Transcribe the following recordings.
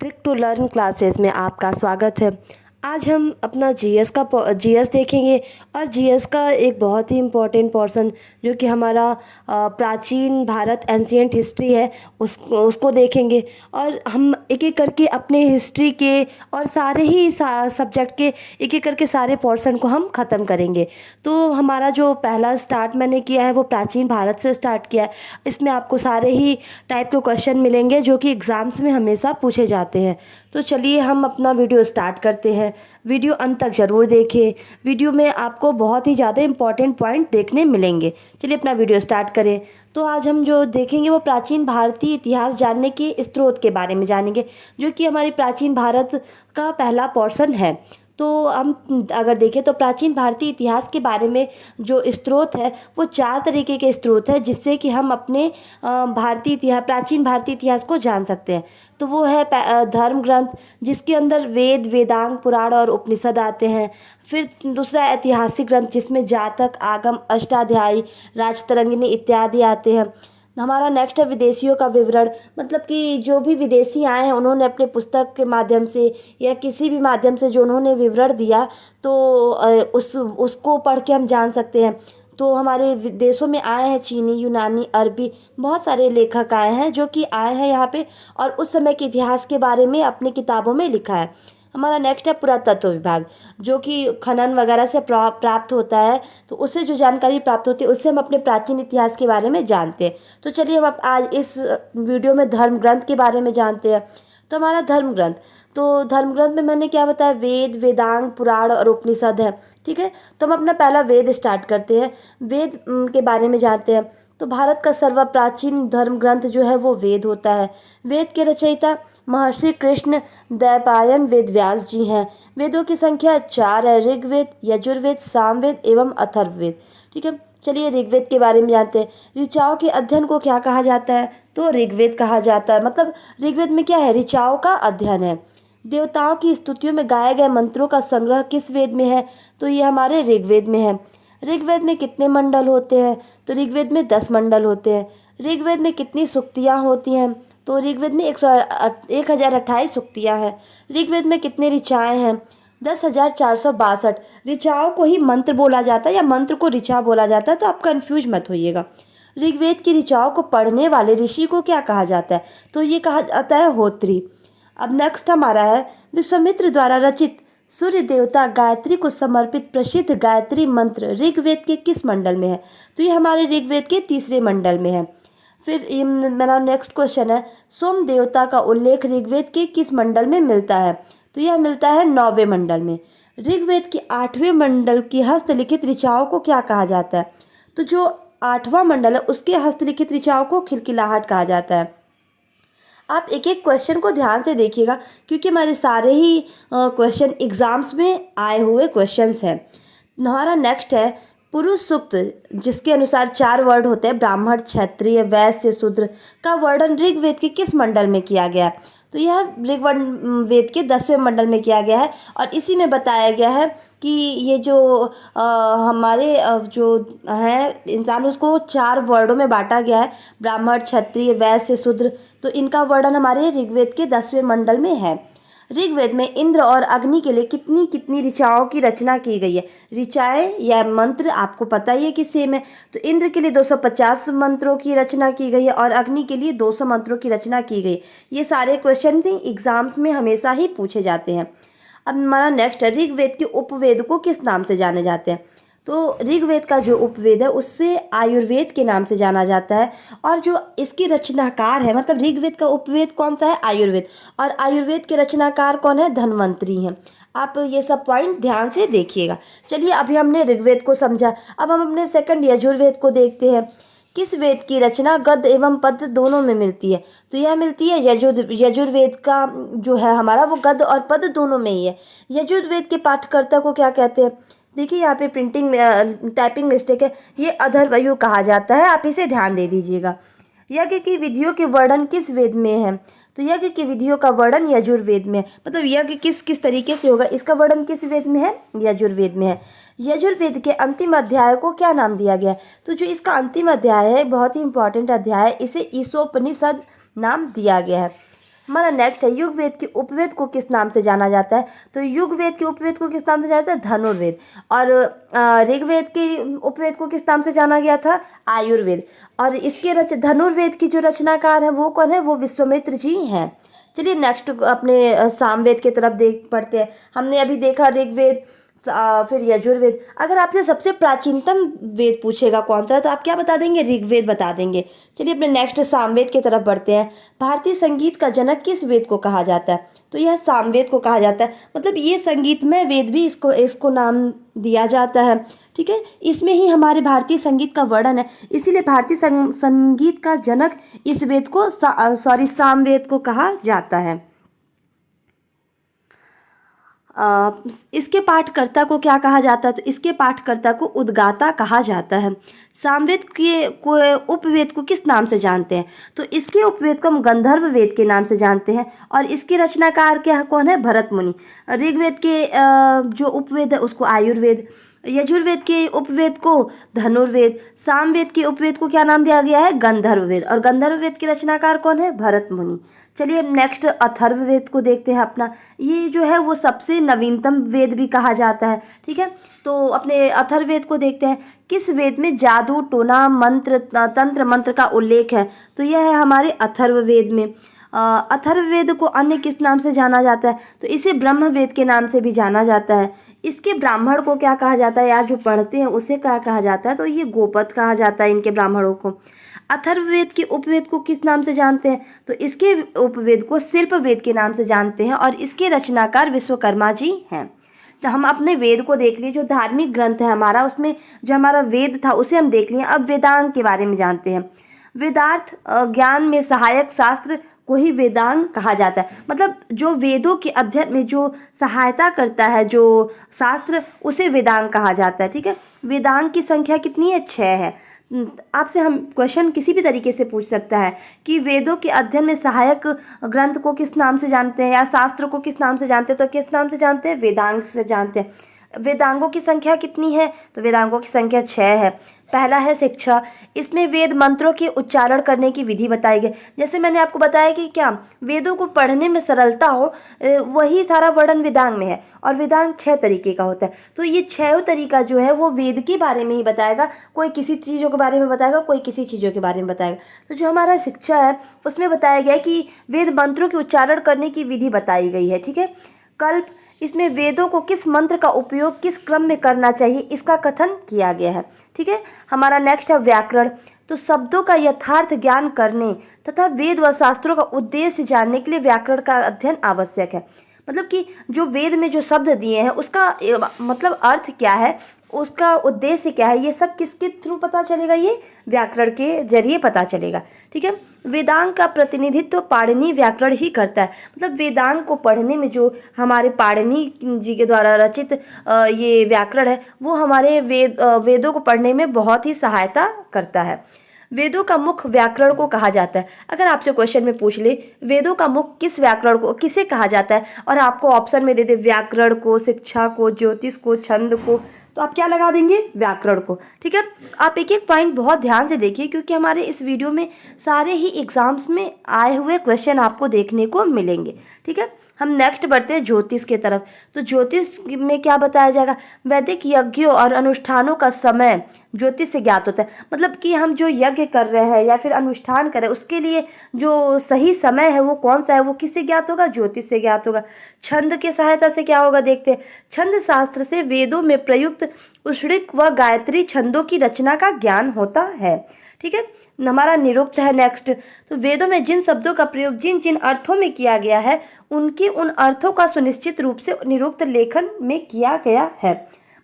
Trick to learn classes में आपका स्वागत है। आज हम अपना जीएस देखेंगे और जीएस का एक बहुत ही इम्पोर्टेंट पोर्शन जो कि हमारा प्राचीन भारत एंशिएंट हिस्ट्री है उसको देखेंगे। और हम एक एक करके अपने हिस्ट्री के और सारे ही सब्जेक्ट के एक एक करके सारे पोर्शन को हम ख़त्म करेंगे। तो हमारा जो पहला स्टार्ट मैंने किया है वो प्राचीन भारत से स्टार्ट किया है। इसमें आपको सारे ही टाइप के क्वेश्चन मिलेंगे जो कि एग्ज़ाम्स में हमेशा पूछे जाते हैं। तो चलिए हम अपना वीडियो स्टार्ट करते हैं। वीडियो अंत तक ज़रूर देखें। वीडियो में आपको बहुत ही ज़्यादा इंपॉर्टेंट पॉइंट देखने मिलेंगे। चलिए अपना वीडियो स्टार्ट करें। तो आज हम जो देखेंगे वो प्राचीन भारतीय इतिहास जानने के स्रोत के बारे में जानेंगे, जो कि हमारी प्राचीन भारत का पहला पोर्शन है। तो हम अगर देखें तो प्राचीन भारतीय इतिहास के बारे में जो स्रोत है वो 4 तरीके के स्रोत है जिससे कि हम अपने प्राचीन भारतीय इतिहास को जान सकते हैं। तो वो है धर्म ग्रंथ, जिसके अंदर वेद, वेदांग, पुराण और उपनिषद आते हैं। फिर दूसरा ऐतिहासिक ग्रंथ जिसमें जातक, आगम, अष्टाध्यायी, राजतरंगिणी इत्यादि आते हैं। हमारा नेक्स्ट है विदेशियों का विवरण, मतलब कि जो भी विदेशी आए हैं उन्होंने अपने पुस्तक के माध्यम से या किसी भी माध्यम से जो उन्होंने विवरण दिया तो उसको पढ़ के हम जान सकते हैं। तो हमारे देशों में आए हैं चीनी, यूनानी, अरबी, बहुत सारे लेखक आए हैं जो कि आए हैं यहाँ पे और उस समय के इतिहास के बारे में अपनी किताबों में लिखा है। हमारा नेक्स्ट है पुरातत्व विभाग, जो कि खनन वगैरह से प्राप्त होता है। तो उससे जो जानकारी प्राप्त होती है उससे हम अपने प्राचीन इतिहास के बारे में जानते हैं। तो चलिए हम आज इस वीडियो में धर्म ग्रंथ के बारे में जानते हैं। तो हमारा धर्म ग्रंथ, तो धर्म ग्रंथ में मैंने क्या बताया, वेद, वेदांग, पुराण और उपनिषद है। ठीक है, तो हम अपना पहला वेद स्टार्ट करते हैं। वेद के बारे में जानते हैं। तो भारत का सर्वप्राचीन धर्म ग्रंथ जो है वो वेद होता है। वेद के रचयिता महर्षि कृष्ण द्वैपायन वेद व्यास जी हैं। वेदों की संख्या 4 है: ऋग्वेद, यजुर्वेद, सामवेद एवं अथर्ववेद। ठीक है, चलिए ऋग्वेद के बारे में जानते हैं। ऋचाओं के अध्ययन को क्या कहा जाता है? तो ऋग्वेद कहा जाता है। मतलब ऋग्वेद में क्या है? ऋचाओं का अध्ययन है। देवताओं की स्तुतियों में गाए गए मंत्रों का संग्रह किस वेद में है? तो ये हमारे ऋग्वेद में है। ऋग्वेद में कितने मंडल होते हैं? तो ऋग्वेद में 10 मंडल होते हैं। ऋग्वेद में कितनी सूक्तियाँ होती हैं? तो ऋग्वेद में 1028 सूक्तियाँ हैं। ऋग्वेद में कितने ऋचाएँ हैं? 10,462। ऋचाओं को ही मंत्र बोला जाता है या मंत्र को ऋचा बोला जाता है, तो आप कंफ्यूज मत होइएगा। ऋग्वेद की ऋचाओं को पढ़ने वाले ऋषि को क्या कहा जाता है? तो ये कहा जाता है होत्री। अब नेक्स्ट हमारा है विश्वामित्र द्वारा रचित सूर्य देवता गायत्री को समर्पित प्रसिद्ध गायत्री मंत्र ऋग्वेद के किस मंडल में है? तो ये हमारे ऋग्वेद के 3रे मंडल में है। फिर मेरा नेक्स्ट क्वेश्चन है सोम देवता का उल्लेख ऋग्वेद के किस मंडल में मिलता है? तो यह मिलता है 9वें मंडल में। ऋग्वेद के 8वें मंडल की हस्तलिखित ऋचाओं को क्या कहा जाता है? तो जो 8वां मंडल है उसके हस्तलिखित ऋचाओं को खिलखिलाहट कहा जाता है। आप एक एक क्वेश्चन को ध्यान से देखिएगा क्योंकि हमारे सारे ही क्वेश्चन एग्ज़ाम्स में आए हुए क्वेश्चंस हैं। हमारा नेक्स्ट है पुरुष सूक्त, जिसके अनुसार 4 वर्ड होते हैं: ब्राह्मण, क्षत्रिय, वैश्य, शूद्र का वर्णन ऋग्वेद के किस मंडल में किया गया है? तो यह ऋग्वेद के 10वें मंडल में किया गया है और इसी में बताया गया है कि ये जो हमारे जो हैं इंसान, उसको 4 वर्णों में बांटा गया है: ब्राह्मण, क्षत्रिय, वैश्य, शूद्र। तो इनका वर्णन हमारे ऋग्वेद के 10वें मंडल में है। ऋग्वेद में इंद्र और अग्नि के लिए कितनी कितनी ऋचाओं की रचना की गई है? ऋचाएँ या मंत्र आपको पता ही है कि सेम है। तो इंद्र के लिए 250 मंत्रों की रचना की गई है और अग्नि के लिए 200 मंत्रों की रचना की गई। ये सारे क्वेश्चन ही एग्जाम्स में हमेशा ही पूछे जाते हैं। अब हमारा नेक्स्ट है ऋग्वेद के उपवेद को किस नाम से जाने जाते हैं? तो ऋग्वेद का जो उपवेद है उससे आयुर्वेद के नाम से जाना जाता है। और जो इसके रचनाकार है, मतलब ऋग्वेद का उपवेद कौन सा है? आयुर्वेद। और आयुर्वेद के रचनाकार कौन है? धन्वंतरी हैं। आप ये सब पॉइंट ध्यान से देखिएगा। चलिए अभी हमने ऋग्वेद को समझा, अब हम अपने सेकंड यजुर्वेद को देखते हैं। किस वेद की रचना गद्य एवं पद्य दोनों में मिलती है? तो यह मिलती है यजुर्वेद का जो है हमारा वो गद्य और पद्य दोनों में ही है। यजुर्वेद के पाठकर्ता को क्या कहते हैं? देखिए यहाँ पे टाइपिंग मिस्टेक है, ये अथर्वयु कहा जाता है, आप इसे ध्यान दे दीजिएगा। यज्ञ की विधियों के वर्णन किस वेद में है? तो यज्ञ की विधियों का वर्णन यजुर्वेद में है। मतलब यज्ञ किस तरीके से होगा इसका वर्णन किस वेद में है? यजुर्वेद में है। यजुर्वेद के अंतिम अध्याय को क्या नाम दिया गया है? तो जो इसका अंतिम अध्याय है बहुत ही इंपॉर्टेंट अध्याय है, इसे ईशोपनिषद नाम दिया गया है। हमारा नेक्स्ट है युगवेद के उपवेद को किस नाम से जाना जाता है। तो युगवेद के उपवेद को किस नाम से जाना जाता है, धनुर्वेद। और ऋग्वेद के उपवेद को किस नाम से जाना गया था, आयुर्वेद। और इसके धनुर्वेद की जो रचनाकार है वो कौन है, वो विश्वामित्र जी हैं। चलिए नेक्स्ट अपने सामवेद की तरफ देख पढ़ते हैं। हमने अभी देखा ऋग्वेद, फिर यजुर्वेद। अगर आपसे सबसे प्राचीनतम वेद पूछेगा कौन सा है तो आप क्या बता देंगे, ऋग्वेद बता देंगे। चलिए अपने नेक्स्ट सामवेद की तरफ बढ़ते हैं। भारतीय संगीत का जनक किस वेद को कहा जाता है, तो यह सामवेद को कहा जाता है। मतलब ये संगीतमय वेद भी इसको नाम दिया जाता है। ठीक है, इसमें ही हमारे भारतीय संगीत का वर्णन है, इसीलिए भारतीय संगीत का जनक इस वेद को सामवेद को कहा जाता है। इसके पाठकर्ता को क्या कहा जाता है, तो इसके पाठकर्ता को उद्गाता कहा जाता है। सामवेद के को उपवेद को किस नाम से जानते हैं, तो इसके उपवेद को हम गंधर्व वेद के नाम से जानते हैं। और इसके रचनाकार क्या कौन है, भरत मुनि। ऋग्वेद के जो उपवेद है उसको आयुर्वेद, यजुर्वेद के उपवेद को धनुर्वेद, सामवेद के उपवेद को क्या नाम दिया गया है, गंधर्व वेद। और गंधर्व वेद के रचनाकार कौन है, भरत मुनि। चलिए अब नेक्स्ट अथर्ववेद को देखते हैं अपना। ये जो है वो सबसे नवीनतम वेद भी कहा जाता है। ठीक है, तो अपने अथर्ववेद को देखते हैं। किस वेद में जादू, टोना, मंत्र, तंत्र मंत्र का उल्लेख है, तो यह है हमारे अथर्ववेद में। अथर्ववेद को अन्य किस नाम से जाना जाता है, तो इसे ब्रह्मवेद के नाम से भी जाना जाता है। इसके ब्राह्मण को क्या कहा जाता है, या जो पढ़ते हैं उसे क्या कहा जाता है, तो ये गोपद कहा जाता है इनके ब्राह्मणों को। अथर्ववेद के उपवेद को किस नाम से जानते हैं, तो इसके उपवेद को शिल्पवेद के नाम से जानते हैं। और इसके रचनाकार विश्वकर्मा जी हैं। तो हम अपने वेद को देख लिए, जो धार्मिक ग्रंथ है हमारा, उसमें जो हमारा वेद था उसे हम देख लिए। अब वेदांग के बारे में जानते हैं। वेदार्थ ज्ञान में सहायक शास्त्र को ही वेदांग कहा जाता है। मतलब जो वेदों के अध्ययन में जो सहायता करता है, जो शास्त्र, उसे वेदांग कहा जाता है। ठीक है, वेदांग की संख्या कितनी है, 6 है। आपसे हम क्वेश्चन किसी भी तरीके से पूछ सकता है कि वेदों के अध्ययन में सहायक ग्रंथ को किस नाम से जानते हैं, या शास्त्र को किस नाम से जानते हैं, तो किस नाम से जानते हैं, वेदांग से जानते हैं। वेदांगों की संख्या कितनी है, तो वेदांगों की संख्या 6 है। पहला है शिक्षा, इसमें वेद मंत्रों के उच्चारण करने की विधि बताई गई। जैसे मैंने आपको बताया कि क्या वेदों को पढ़ने में सरलता हो, वही सारा वर्णन वेदांग में है। और वेदांग 6 तरीके का होता है। तो ये 6 तरीका जो है वो वेद के बारे में ही बताएगा। कोई किसी चीज़ों के बारे में बताएगा, कोई किसी चीज़ों के बारे में बताएगा। तो जो हमारा शिक्षा है उसमें बताया गया है कि वेद मंत्रों के उच्चारण करने की विधि बताई गई है। ठीक है, कल्प, इसमें वेदों को किस मंत्र का उपयोग किस क्रम में करना चाहिए, इसका कथन किया गया है। ठीक है, हमारा नेक्स्ट है व्याकरण। तो शब्दों का यथार्थ ज्ञान करने तथा वेद व शास्त्रों का उद्देश्य जानने के लिए व्याकरण का अध्ययन आवश्यक है। मतलब कि जो वेद में जो शब्द दिए हैं उसका मतलब अर्थ क्या है, उसका उद्देश्य क्या है, ये सब किसके थ्रू पता चलेगा, ये व्याकरण के जरिए पता चलेगा। ठीक है, वेदांग का प्रतिनिधित्व पाणिनि व्याकरण ही करता है। मतलब वेदांग को पढ़ने में जो हमारे पाणिनि जी के द्वारा रचित ये व्याकरण है वो हमारे वेदों को पढ़ने में बहुत ही सहायता करता है। वेदों का मुख व्याकरण को कहा जाता है। अगर आपसे क्वेश्चन में पूछ ले वेदों का मुख किस व्याकरण को किसे कहा जाता है, और आपको ऑप्शन में दे दे व्याकरण को, शिक्षा को, ज्योतिष को, छंद को, तो आप क्या लगा देंगे, व्याकरण को। ठीक है, आप एक एक पॉइंट बहुत ध्यान से देखिए, क्योंकि हमारे इस वीडियो में सारे ही एग्जाम्स में आए हुए क्वेश्चन आपको देखने को मिलेंगे। ठीक है, हम नेक्स्ट बढ़ते हैं ज्योतिष के तरफ। तो ज्योतिष में क्या बताया जाएगा, वैदिक यज्ञों और अनुष्ठानों का समय ज्योतिष से ज्ञात होता है। मतलब कि हम जो यज्ञ कर रहे हैं या फिर अनुष्ठान कर रहे हैं उसके लिए जो सही समय है वो कौन सा है, वो किससे ज्ञात होगा, ज्योतिष से ज्ञात होगा। छंद की सहायता से क्या होगा, देखते हैं। छंद शास्त्र से वेदों में प्रयुक्त उष्णिक व गायत्री छंदों की रचना का ज्ञान होता है। ठीक है, हमारा निरुक्त है नेक्स्ट। तो वेदों में जिन शब्दों का प्रयोग जिन जिन अर्थों में किया गया है उनके उन अर्थों का सुनिश्चित रूप से निरुक्त लेखन में किया गया है।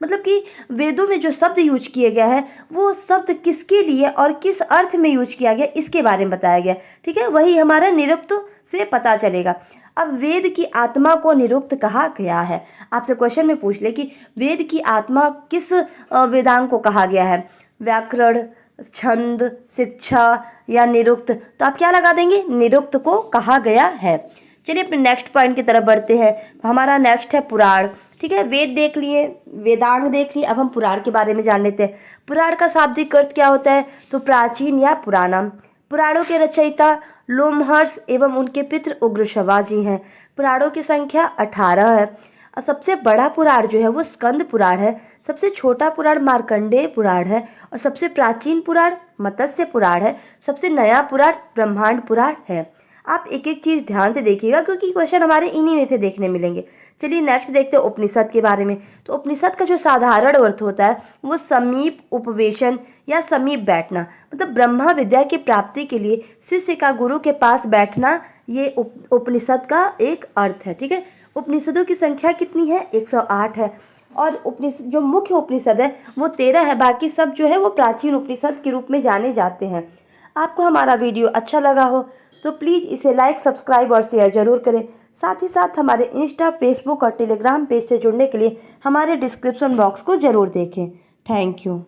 मतलब कि वेदों में जो शब्द यूज किए गया है वो शब्द किसके लिए और किस अर्थ में यूज किया गया इसके बारे में बताया गया। ठीक है, वही हमारा निरुक्त से पता चलेगा। अब वेद की आत्मा को निरुक्त कहा गया है। आपसे क्वेश्चन में पूछ ले कि वेद की आत्मा किस वेदांग को कहा गया है, व्याकरण, छंद, शिक्षा या निरुक्त, तो आप क्या लगा देंगे, निरुक्त को कहा गया है। चलिए अपने नेक्स्ट पॉइंट की तरफ बढ़ते हैं। हमारा नेक्स्ट है पुराण। ठीक है, वेद देख लिए, वेदांग देख लिए, अब हम पुराण के बारे में जान लेते हैं। पुराण का शाब्दिक अर्थ क्या होता है, तो प्राचीन या पुराना। पुराणों के रचयिता लोमहर्ष एवं उनके पुत्र उग्रश्रवा जी हैं। पुराणों की संख्या 18 है। और सबसे बड़ा पुराण जो है वो स्कंद पुराण है। सबसे छोटा पुराण मार्कंडेय पुराण है। और सबसे प्राचीन पुराण मत्स्य पुराण है। सबसे नया पुराण ब्रह्मांड पुराण है। आप एक एक चीज़ ध्यान से देखिएगा क्योंकि क्वेश्चन हमारे इन्हीं में से देखने मिलेंगे। चलिए नेक्स्ट देखते हैं उपनिषद के बारे में। तो उपनिषद का जो साधारण अर्थ होता है वो समीप उपवेशन या समीप बैठना, मतलब ब्रह्मा विद्या की प्राप्ति के लिए शिष्य का गुरु के पास बैठना, ये उपनिषद का एक अर्थ है। ठीक है, उपनिषदों की संख्या कितनी है? 108 है। और उपनिषद जो मुख्य उपनिषद है वो 13 है। बाकी सब जो है वो प्राचीन उपनिषद के रूप में जाने जाते हैं। आपको हमारा वीडियो अच्छा लगा हो तो प्लीज़ इसे लाइक, सब्सक्राइब और शेयर ज़रूर करें। साथ ही साथ हमारे इंस्टा, फेसबुक और टेलीग्राम पेज से जुड़ने के लिए हमारे डिस्क्रिप्शन बॉक्स को ज़रूर देखें। Thank you.